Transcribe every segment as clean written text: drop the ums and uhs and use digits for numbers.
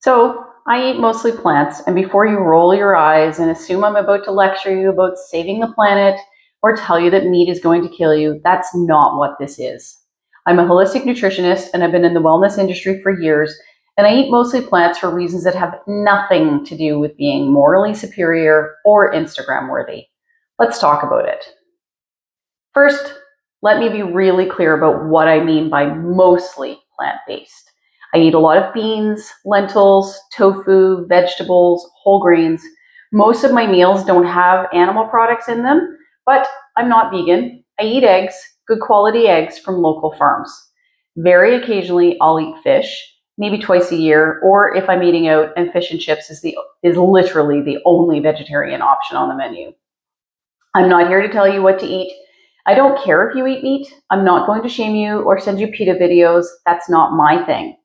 So I eat mostly plants, and before you roll your eyes and assume I'm about to lecture you about saving the planet or tell you that meat is going to kill you, that's not what this is. I'm a holistic nutritionist and I've been in the wellness industry for years, and I eat mostly plants for reasons that have nothing to do with being morally superior or Instagram worthy. Let's talk about it. First, let me be really clear about what I mean by mostly plant-based. I eat a lot of beans, lentils, tofu, vegetables, whole grains. Most of my meals don't have animal products in them, but I'm not vegan. I eat eggs, good quality eggs from local farms. Very occasionally, I'll eat fish, maybe twice a year, or if I'm eating out and fish and chips is literally the only vegetarian option on the menu. I'm not here to tell you what to eat. I don't care if you eat meat. I'm not going to shame you or send you PETA videos. That's not my thing.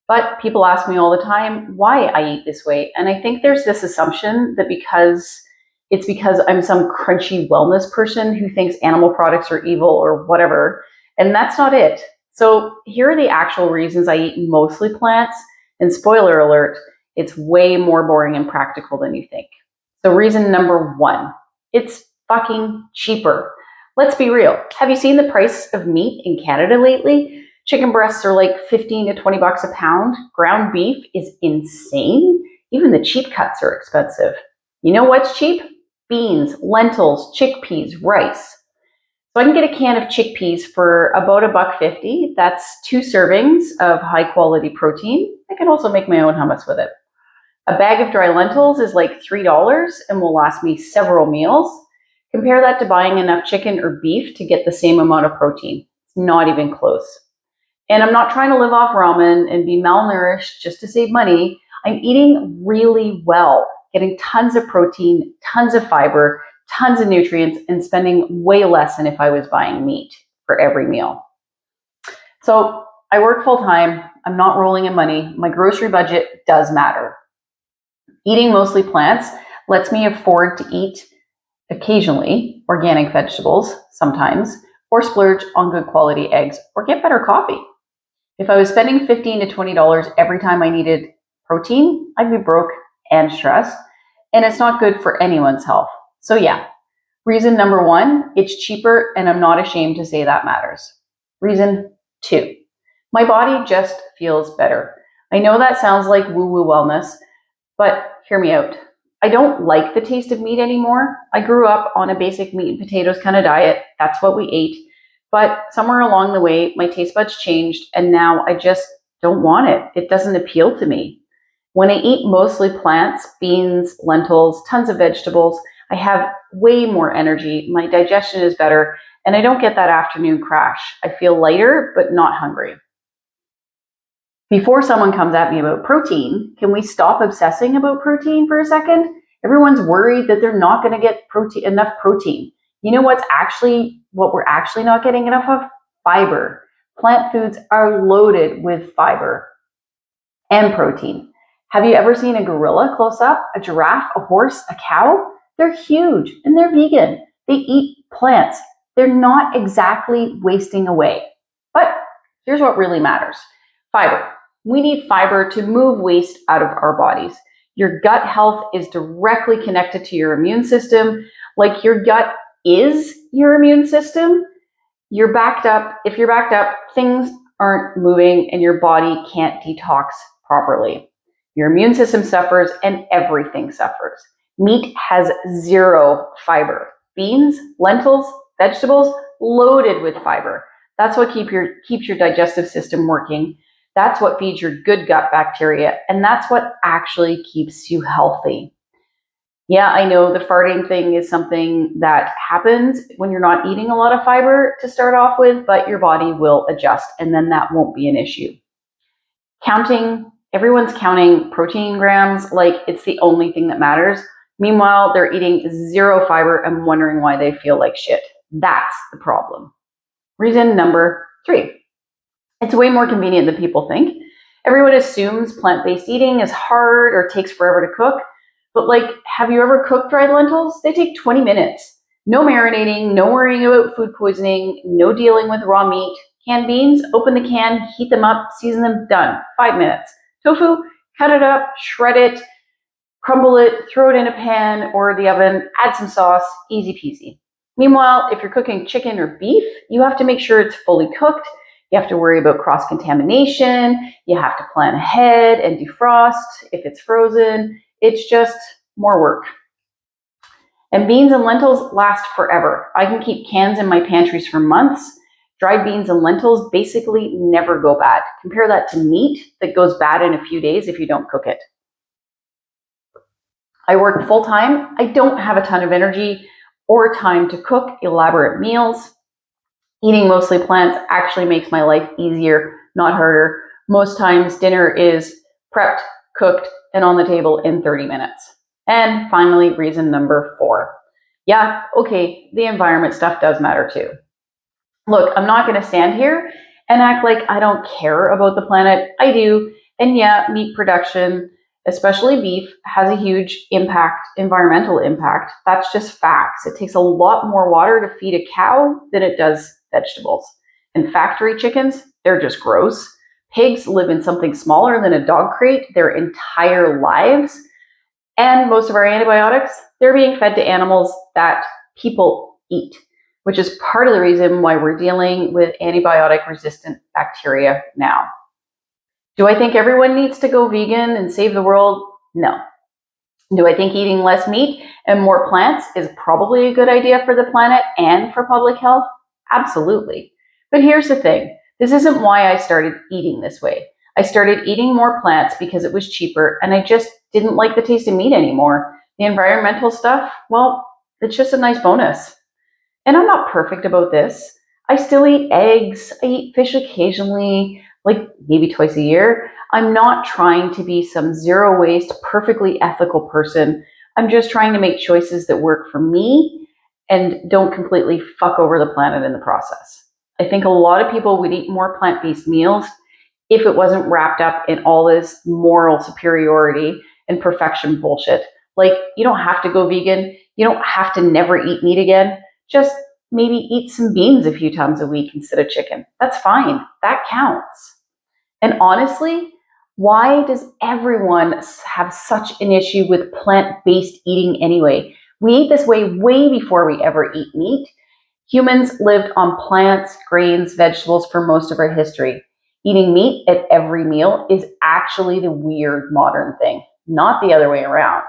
But people ask me all the time why I eat this way. And I think there's this assumption that because I'm some crunchy wellness person who thinks animal products are evil or whatever. And that's not it. So here are the actual reasons I eat mostly plants. And spoiler alert, it's way more boring and practical than you think. So reason number one, it's fucking cheaper. Let's be real. Have you seen the price of meat in Canada lately? Chicken breasts are like 15 to 20 bucks a pound. Ground beef is insane. Even the cheap cuts are expensive. You know what's cheap? Beans, lentils, chickpeas, rice. So I can get a can of chickpeas for about $1.50. That's 2 servings of high quality protein. I can also make my own hummus with it. A bag of dry lentils is like $3 and will last me several meals. Compare that to buying enough chicken or beef to get the same amount of protein. It's not even close. And I'm not trying to live off ramen and be malnourished just to save money. I'm eating really well, getting tons of protein, tons of fiber, tons of nutrients, and spending way less than if I was buying meat for every meal. So I work full time. I'm not rolling in money. My grocery budget does matter. Eating mostly plants lets me afford to eat occasionally organic vegetables, sometimes, or splurge on good quality eggs or get better coffee. If I was spending $15 to $20 every time I needed protein, I'd be broke and stressed, and it's not good for anyone's health. So yeah, reason number one, it's cheaper, and I'm not ashamed to say that matters. Reason two, my body just feels better. I know that sounds like woo-woo wellness, but hear me out. I don't like the taste of meat anymore. I grew up on a basic meat and potatoes kind of diet. That's what we ate. But somewhere along the way, my taste buds changed, and now I just don't want it. It doesn't appeal to me. When I eat mostly plants, beans, lentils, tons of vegetables, I have way more energy, my digestion is better, and I don't get that afternoon crash. I feel lighter, but not hungry. Before someone comes at me about protein, can we stop obsessing about protein for a second? Everyone's worried that they're not going to get enough protein. You know what we're actually not getting enough of? Fiber. Plant foods are loaded with fiber and protein. Have you ever seen a gorilla close up? A giraffe, a horse, a cow? They're huge and they're vegan. They eat plants. They're not exactly wasting away. But here's what really matters. Fiber. We need fiber to move waste out of our bodies. Your gut health is directly connected to your immune system. Like your gut is your immune system. If you're backed up, things aren't moving and your body can't detox properly. Your immune system suffers and everything suffers. Meat has 0 fiber. Beans, lentils, vegetables, loaded with fiber. That's what keeps your digestive system working. That's what feeds your good gut bacteria, and that's what actually keeps you healthy. Yeah, I know the farting thing is something that happens when you're not eating a lot of fiber to start off with, but your body will adjust, and then that won't be an issue. Everyone's counting protein grams like it's the only thing that matters. Meanwhile, they're eating 0 fiber and wondering why they feel like shit. That's the problem. Reason number 3. It's way more convenient than people think. Everyone assumes plant-based eating is hard or takes forever to cook. But have you ever cooked dried lentils? They take 20 minutes. No marinating, no worrying about food poisoning, no dealing with raw meat. Canned beans, open the can, heat them up, season them, done. 5 minutes. Tofu, Cut it up, shred it, crumble it, throw it in a pan or the oven, add some sauce, easy peasy. Meanwhile, if you're cooking chicken or beef, you have to make sure it's fully cooked. You have to worry about cross-contamination. You have to plan ahead and defrost if it's frozen. It's just more work. And beans and lentils last forever. I can keep cans in my pantries for months. Dried beans and lentils basically never go bad. Compare that to meat that goes bad in a few days if you don't cook it. I work full-time. I don't have a ton of energy or time to cook elaborate meals. Eating mostly plants actually makes my life easier, not harder. Most times dinner is prepped, cooked, and on the table in 30 minutes. And finally, reason number 4. Yeah, okay, the environment stuff does matter too. Look, I'm not going to stand here and act like I don't care about the planet. I do. And yeah, meat production, especially beef, has a huge impact, environmental impact. That's just facts. It takes a lot more water to feed a cow than it does vegetables. And factory chickens, they're just gross. Pigs live in something smaller than a dog crate their entire lives. And most of our antibiotics, they're being fed to animals that people eat, which is part of the reason why we're dealing with antibiotic-resistant bacteria now. Do I think everyone needs to go vegan and save the world? No. Do I think eating less meat and more plants is probably a good idea for the planet and for public health? Absolutely. But here's the thing. This isn't why I started eating this way. I started eating more plants because it was cheaper and I just didn't like the taste of meat anymore. The environmental stuff, well, it's just a nice bonus. And I'm not perfect about this. I still eat eggs. I eat fish occasionally, like maybe twice a year. I'm not trying to be some zero waste, perfectly ethical person. I'm just trying to make choices that work for me and don't completely fuck over the planet in the process. I think a lot of people would eat more plant-based meals if it wasn't wrapped up in all this moral superiority and perfection bullshit. Like, you don't have to go vegan. You don't have to never eat meat again. Just maybe eat some beans a few times a week instead of chicken. That's fine. That counts. And honestly, why does everyone have such an issue with plant-based eating anyway? We ate this way before we ever eat meat. Humans lived on plants, grains, vegetables for most of our history. Eating meat at every meal is actually the weird modern thing, not the other way around.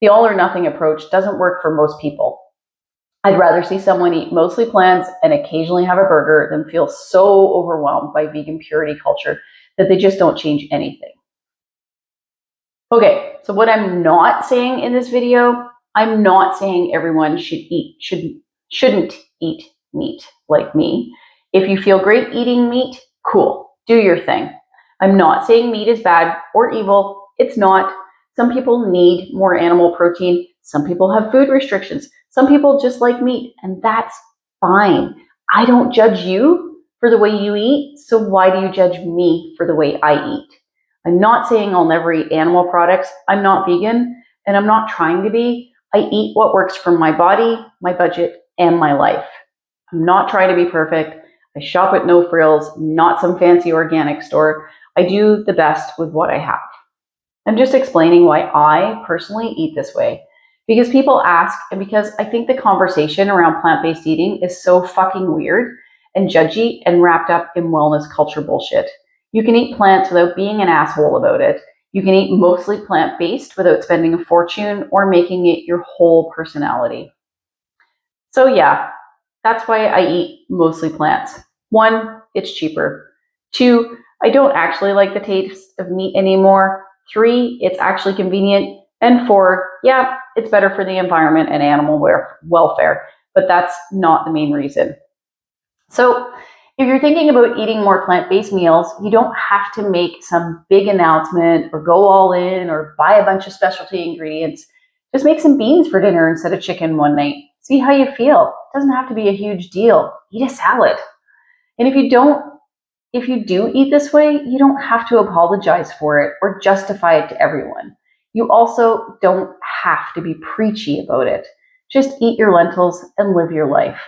The all or nothing approach doesn't work for most people. I'd rather see someone eat mostly plants and occasionally have a burger than feel so overwhelmed by vegan purity culture that they just don't change anything. Okay, so what I'm not saying in this video, I'm not saying everyone shouldn't eat meat like me. If you feel great eating meat, cool, do your thing. I'm not saying meat is bad or evil. It's not. Some people need more animal protein. Some people have food restrictions. Some people just like meat, and that's fine. I don't judge you for the way you eat, so why do you judge me for the way I eat? I'm not saying I'll never eat animal products. I'm not vegan, and I'm not trying to be. I eat what works for my body, my budget, and my life. I'm not trying to be perfect. I shop at No Frills, not some fancy organic store. I do the best with what I have. I'm just explaining why I personally eat this way. Because people ask, and because I think the conversation around plant-based eating is so fucking weird and judgy and wrapped up in wellness culture bullshit. You can eat plants without being an asshole about it. You can eat mostly plant-based without spending a fortune or making it your whole personality. So yeah, that's why I eat mostly plants. 1, it's cheaper. 2, I don't actually like the taste of meat anymore. 3, it's actually convenient. And 4, yeah, it's better for the environment and animal welfare, but that's not the main reason. So if you're thinking about eating more plant-based meals, you don't have to make some big announcement or go all in or buy a bunch of specialty ingredients. Just make some beans for dinner instead of chicken one night. See how you feel. It doesn't have to be a huge deal. Eat a salad. And if you do eat this way, you don't have to apologize for it or justify it to everyone. You also don't have to be preachy about it. Just eat your lentils and live your life.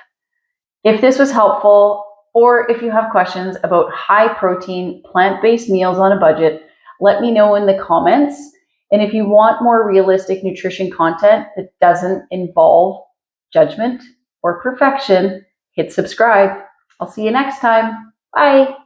If this was helpful, or if you have questions about high protein, plant-based meals on a budget, let me know in the comments. And if you want more realistic nutrition content that doesn't involve judgment or perfection, hit subscribe. I'll see you next time. Bye.